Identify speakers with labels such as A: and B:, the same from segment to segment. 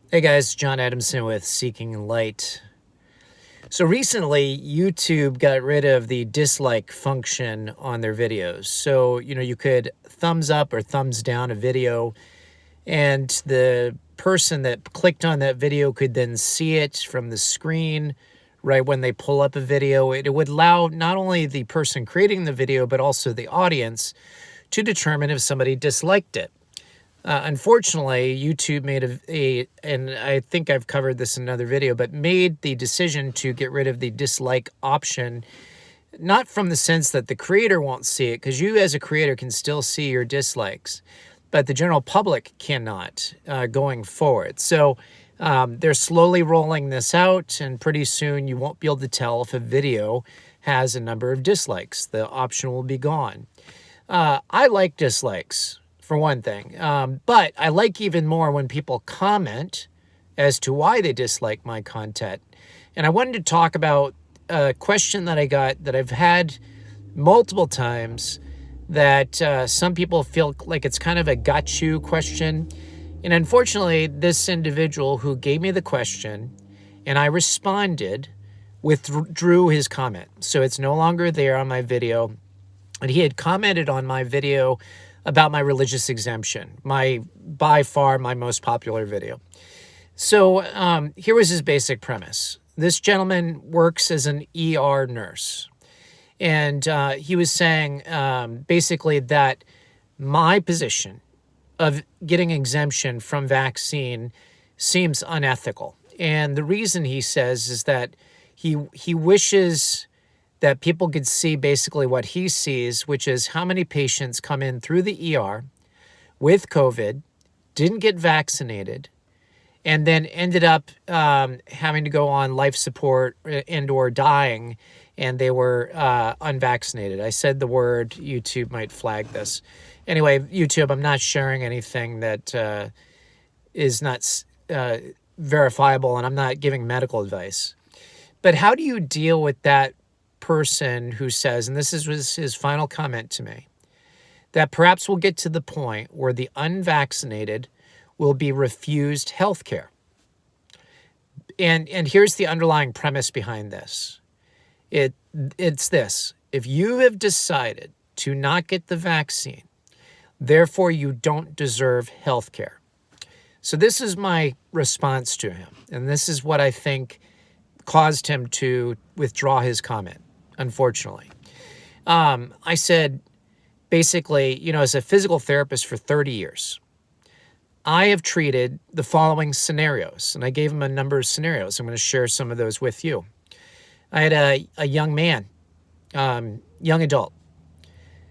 A: Hey guys, John Adamson with Seeking Light. So recently, YouTube got rid of the dislike function on their videos. So, you could thumbs up or thumbs down a video, and the person that clicked on that video could then see it from the screen right when they pull up a video. It would allow not only the person creating the video, but also the audience to determine if somebody disliked it. Unfortunately, YouTube made and I think I've covered this in another video, but made the decision to get rid of the dislike option, not from the sense that the creator won't see it, because you as a creator can still see your dislikes, but the general public cannot going forward. So they're slowly rolling this out, and pretty soon you won't be able to tell if a video has a number of dislikes. The option will be gone. I like dislikes, for one thing. But I like even more when people comment as to why they dislike my content. And I wanted to talk about a question that I got that I've had multiple times that some people feel like it's kind of a got you question. And unfortunately, this individual who gave me the question and I responded withdrew his comment. So it's no longer there on my video. And he had commented on my video about my religious exemption, by far my most popular video. So here was his basic premise. This gentleman works as an ER nurse. And he was saying basically that my position of getting exemption from vaccine seems unethical. And the reason he says is that he wishes that people could see basically what he sees, which is how many patients come in through the ER with COVID, didn't get vaccinated, and then ended up having to go on life support and or dying, and they were unvaccinated. I said the word, YouTube might flag this. Anyway, YouTube, I'm not sharing anything that is not verifiable, and I'm not giving medical advice. But how do you deal with that person who says, and this was his final comment to me, that perhaps we'll get to the point where the unvaccinated will be refused health care? And here's the underlying premise behind this. It's this: if you have decided to not get the vaccine, therefore you don't deserve health care. So this is my response to him, and this is what I think caused him to withdraw his comment, unfortunately. I said, basically, as a physical therapist for 30 years, I have treated the following scenarios, and I gave him a number of scenarios. I'm going to share some of those with you. I had a young man, young adult,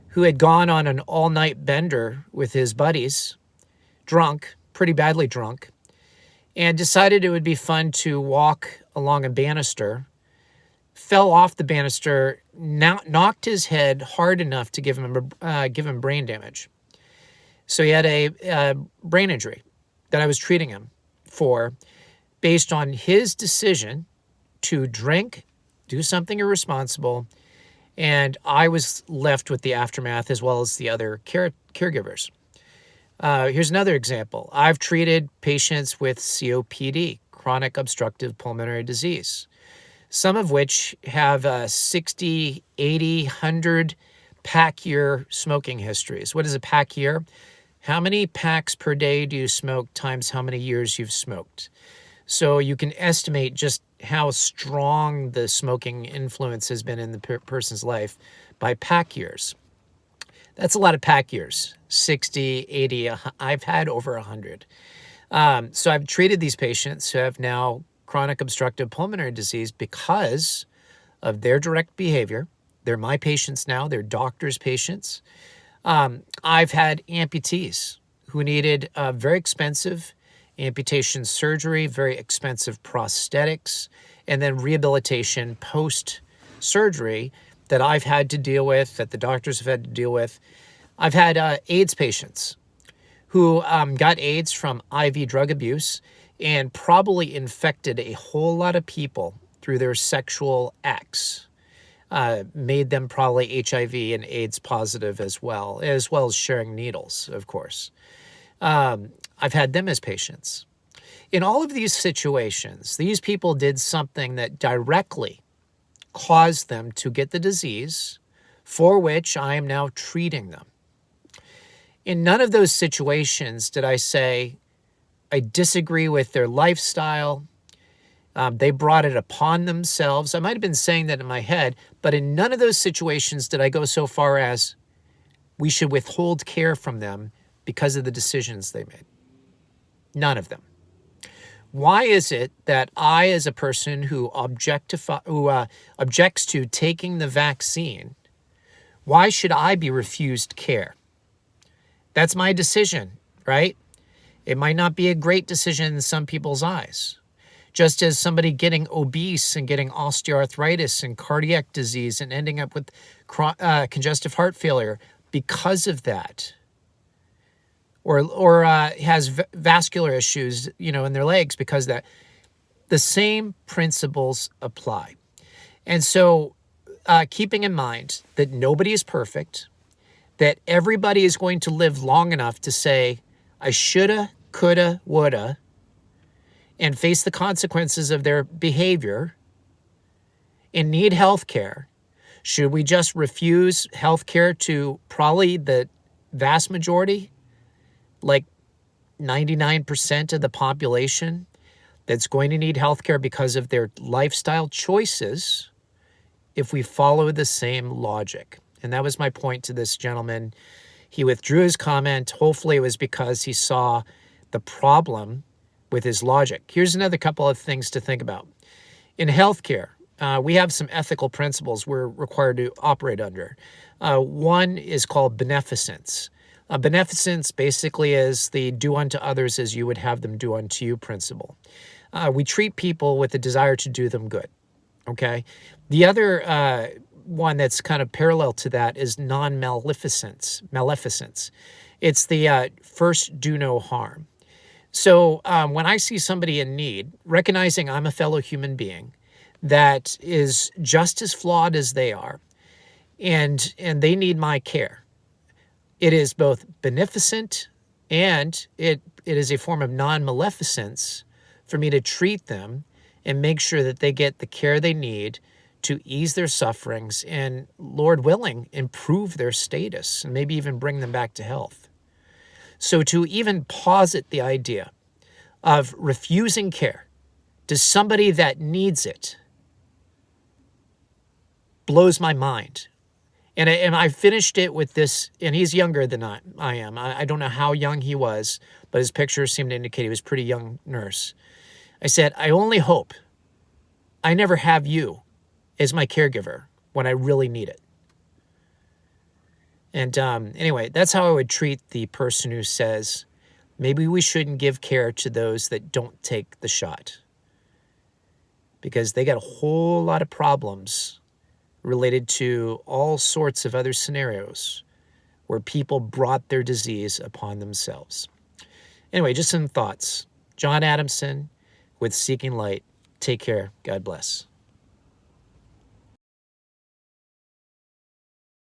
A: who had gone on an all-night bender with his buddies, drunk, pretty badly drunk, and decided it would be fun to walk along a banister, fell off the banister, knocked his head hard enough to give him brain damage. So he had a brain injury that I was treating him for based on his decision to drink, do something irresponsible, and I was left with the aftermath as well as the other caregivers. Here's another example. I've treated patients with COPD, chronic obstructive pulmonary disease, some of which have 60, 80, 100 pack year smoking histories. What is a pack year? How many packs per day do you smoke times how many years you've smoked? So you can estimate just how strong the smoking influence has been in the person's life by pack years. That's a lot of pack years, 60, 80, I've had over 100. So I've treated these patients who have now chronic obstructive pulmonary disease because of their direct behavior. They're my patients now, they're doctors' patients. I've had amputees who needed very expensive amputation surgery, very expensive prosthetics, and then rehabilitation post-surgery that I've had to deal with, that the doctors have had to deal with. I've had AIDS patients who got AIDS from IV drug abuse and probably infected a whole lot of people through their sexual acts, made them probably HIV and AIDS positive as well as sharing needles, of course. I've had them as patients. In all of these situations, these people did something that directly caused them to get the disease for which I am now treating them. In none of those situations did I say, I disagree with their lifestyle. They brought it upon themselves. I might have been saying that in my head, but in none of those situations did I go so far as we should withhold care from them because of the decisions they made. None of them. Why is it that I, as a person who objects to taking the vaccine, why should I be refused care? That's my decision, right? It might not be a great decision in some people's eyes. Just as somebody getting obese and getting osteoarthritis and cardiac disease and ending up with congestive heart failure because of that, or has vascular issues, in their legs because of that. The same principles apply. And so keeping in mind that nobody is perfect, that everybody is going to live long enough to say, I shoulda, coulda, woulda, and face the consequences of their behavior and need health care. Should we just refuse health care to probably the vast majority, like 99% of the population that's going to need health care because of their lifestyle choices if we follow the same logic? And that was my point to this gentleman. He withdrew his comment. Hopefully it was because he saw the problem with his logic. Here's another couple of things to think about. In healthcare, we have some ethical principles we're required to operate under. One is called beneficence. Beneficence basically is the do unto others as you would have them do unto you principle. We treat people with a desire to do them good, okay? The other one that's kind of parallel to that is non-maleficence. Maleficence. It's the first do no harm. So when I see somebody in need, recognizing I'm a fellow human being that is just as flawed as they are, and they need my care, it is both beneficent and it is a form of non-maleficence for me to treat them and make sure that they get the care they need to ease their sufferings and, Lord willing, improve their status and maybe even bring them back to health. So to even posit the idea of refusing care to somebody that needs it blows my mind. And I finished it with this, and he's younger than I am. I don't know how young he was, but his pictures seemed to indicate he was a pretty young nurse. I said, I only hope I never have you as my caregiver when I really need it. And anyway, that's how I would treat the person who says, maybe we shouldn't give care to those that don't take the shot, because they got a whole lot of problems related to all sorts of other scenarios where people brought their disease upon themselves. Anyway, just some thoughts. John Adamson with Seeking Light. Take care. God bless.